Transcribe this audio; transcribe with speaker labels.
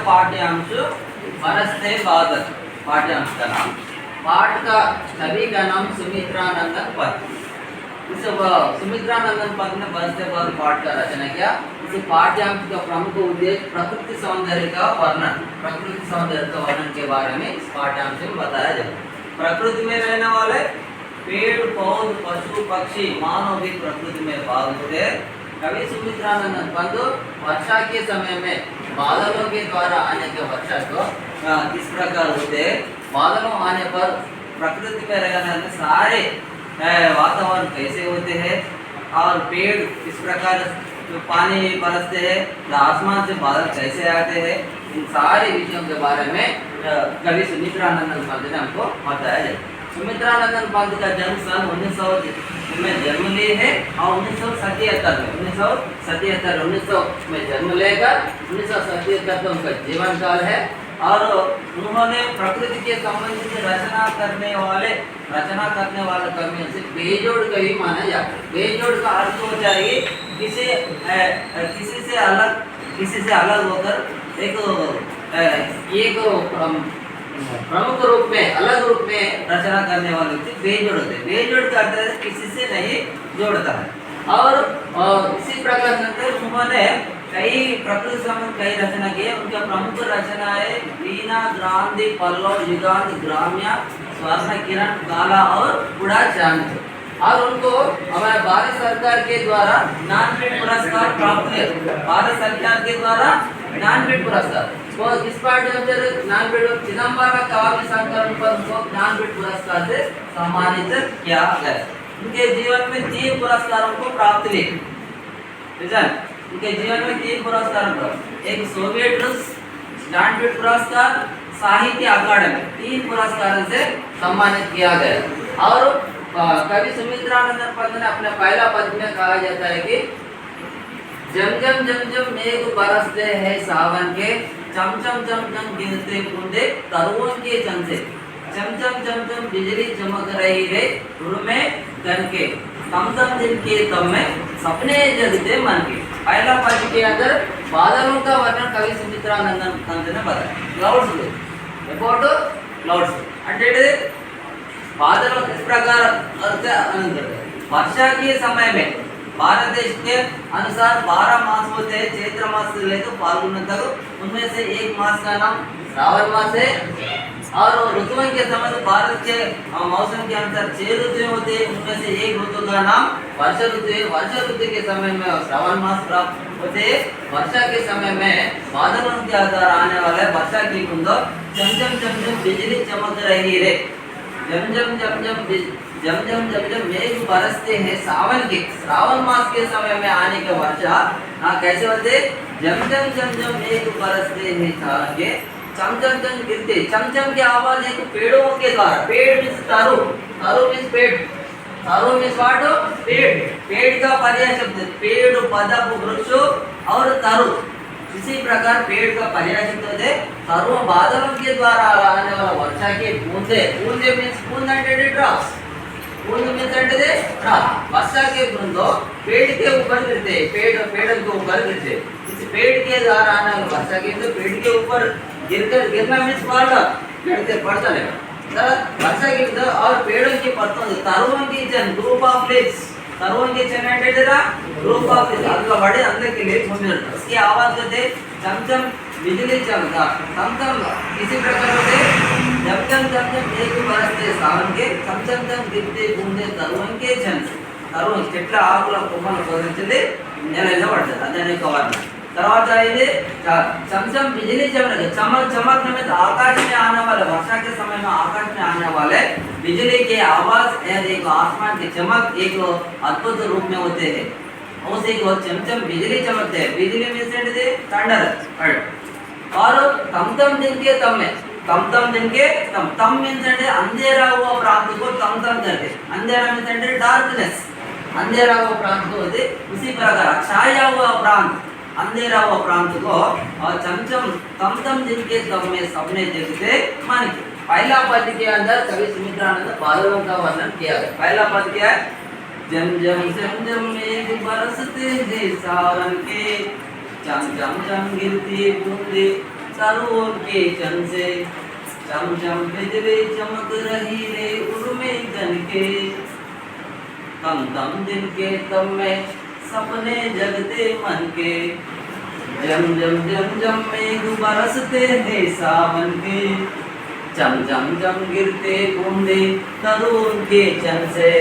Speaker 1: पाठ्यांश बरसते बादल। पाठ्यांश का नाम, पाठ का कवि का नाम सुमित्रानंदन पद। इस सुमित्रानंदन पद ने बरसते बादल पाठ का रचना किया। इस पाठ्यांश का प्रमुख उद्देश्य प्रकृति सौंदर्य का वर्णन, प्रकृति सौंदर्य का वर्णन के बारे में इस पाठ्यांश में बताया जाए। प्रकृति में रहने वाले पेड़ पौध पशु पक्षी मानव भी प्रकृति में भाग होते हैं। कवि सुमित्रानंदन पद वर्षा के समय में बादलों के द्वारा आने के वर्षा को किस प्रकार होते हैं, बादलों आने पर प्रकृति में रहने वाले सारे वातावरण कैसे होते हैं और पेड़ किस प्रकार जो पानी बरसते हैं, आसमान से बादल कैसे आते हैं, इन सारे विषयों के बारे में कवि सुमित्रानंदन पंत ने हमको बताया है। सुमित्रानंदन पंत का जन्म सन 1900 में जन्म लिए है और 1977 में जन्म लेकर 1977 तक उनका जीवन काल है। और उन्होंने प्रकृति के संबंधित रचना करने वाले कवियों से बेजोड़ कवि माना जाता है। बेजोड़ का अर्थ हो जाएगी किसी से अलग होकर एक प्रमुख रूप में, अलग रूप में रचना करने वाले व्यक्ति बेजोड़ होते हैं। बेजोड़ का अर्थ है किसी से नहीं जोड़ता है। और इसी प्रकार से उन्होंने कई प्रकृति संबंध कई रचना किए। उनका प्रमुख रचना है वीणा, ग्रांधि, पल्लव, युगांत, ग्राम्य, स्वर्ण किरण, काला और बूढ़ा चांद। और उनको हमारे भारत सरकार के द्वारा ज्ञानपीठ पुरस्कार प्राप्त है। भारत सरकार के द्वारा ज्ञानपीठ पुरस्कार, वो इस पाठ्यांश ज्ञानपीठ चिदंबरम काव्य संकलन पर उनको ज्ञानपीठ पुरस्कार से सम्मानित किया गया। उनके जीवन में 3 पुरस्कारों को प्राप्त हुए। उनके जीवन में 3 पुरस्कार प्राप्त, एक सोवियत रूस ज्ञानपीठ पुरस्कार, साहित्य अकादमी, 3 पुरस्कारों से सम्मानित किया गया। और कवि सुमित्रानंदन पद ने अपने पहला पद में कहा जाता है कि जम जम जम जम मेघ बरसते हैं सावन के, चम चम चम चम गिरते बूंदे तरुओं के चम से, चम चम चम चम बिजली चमक रही रे धुर में गन के, तम तम दिन के तम में सपने जगते मन के। पहला पद के अंदर बादलों का वर्णन कवि सुमित्रानंदन पंत ने बताया। क्लाउड्स अबाउट क्लाउड्स అంటే बादलों इस प्रकार वर्षा के समय में भारत देश के अनुसार 12 मास होते हैं। चैत्र मास से लेकर फाल्गुन तक, उनमें से एक मास का नाम श्रावण मास है। और ऋतुओं के समय भारत के मौसम के अनुसार 6 ऋतुएं होते हैं। उनमें से एक ऋतु का नाम वर्षा ऋतु है। वर्षा ऋतु के समय में श्रावण मास प्राप्त होते हैं। वर्षा के समय में बादलों के द्वारा आने वाले वर्षा की बूंद चम चम चम चम बिजली चमक रही रे, जम जम जम जम जम जम जम जम मेघ बरसते हैं सावन के, श्रावण मास के समय में आने के वर्षा कैसे होते, जम जम जम जम मेघ बरसते हैं सावन के, चम चम चम गिरते, चमचम की आवाज है पेड़ों के द्वारा। पेड़ मीन्स तारू, तारू मीन्स पेड़, तारू मीन्स व्हाट, पेड़। पेड़ का पर्याय शब्द पेड़, पदप, वृक्ष और तारू। इसी प्रकार पेड़ का पर्याय शब्द होते तारू। बादलों के द्वारा आने वाला वर्षा के बूंदे, बूंदे मीन्स बूंद एंड ड्रॉप्स, बूंद मीन्स एंड ड्रॉप। वर्षा के बूंदों पेड़ के ऊपर गिरते, पेड़ के ऊपर गिरते। इस पेड़ के द्वारा आने वाला वर्षा के पेड़ के ऊपर गिरना मीन्स पड़ना, पड़ता रहेगा वर्षा गिरता। और पेड़ों की पत्तों तरुओं की जन ग्रुप ऑफ लीव्स, तरुओं की जन అంటే ग्रुप ऑफ लीव्स అందులో పడి అందరికి లీవ్స్ ఉంటాయి। उसकी आवाज होते चमचम बिजली चमका, चमचम इसी प्रकार होते चमचम चमचम एक बरसते सावन के, चमचम चम गिरते बूंदे तरुओं के जन। తరువు చెట్ల ఆకుల కొమ్మలు కోసింది నేల మీద పడుతుంది, అదే కవర్ణ। తర్వాత ఇది चमचम बिजली चमक, चमक चमकने में आकाश में आने वाले, वर्षा के समय में आकाश में आने वाले बिजली के आवाज एक आसमान की चमक एक अद्भुत रूप में होते हैं। उसे को चमचम बिजली चमकते हैं। बिजली मीन्स थंडर। और तम दिन के तम में, तम दिन के तम मीन्स अंधेरा हुआ प्रांत को तम करते। अंधेरा मीन्स डार्कनेस, अंधेरा हुआ प्रांत को होते। उसी प्रकार छाया हुआ प्रांत, अंधेरा हुआ प्रांत को और चमचम तम दिन के तम में सपने जगते मन के। पहला पद के अंदर कवि सुमित्रानंद बादलों का वर्णन किया गया। पहला पद क्या है, जम जम जम जम मेघ बरसते हैं सावन के, चम चम चम गिरती बूंदे तरुओं के चन से। चम चम बिजली चमक रही रे उर्मे गन के, तम तम दिन के तम में सपने जगते मन के। जम जम जम जम मेघ बरसते हैं सावन के, चम चम चम गिरते बूंदे तरुओं के चन से।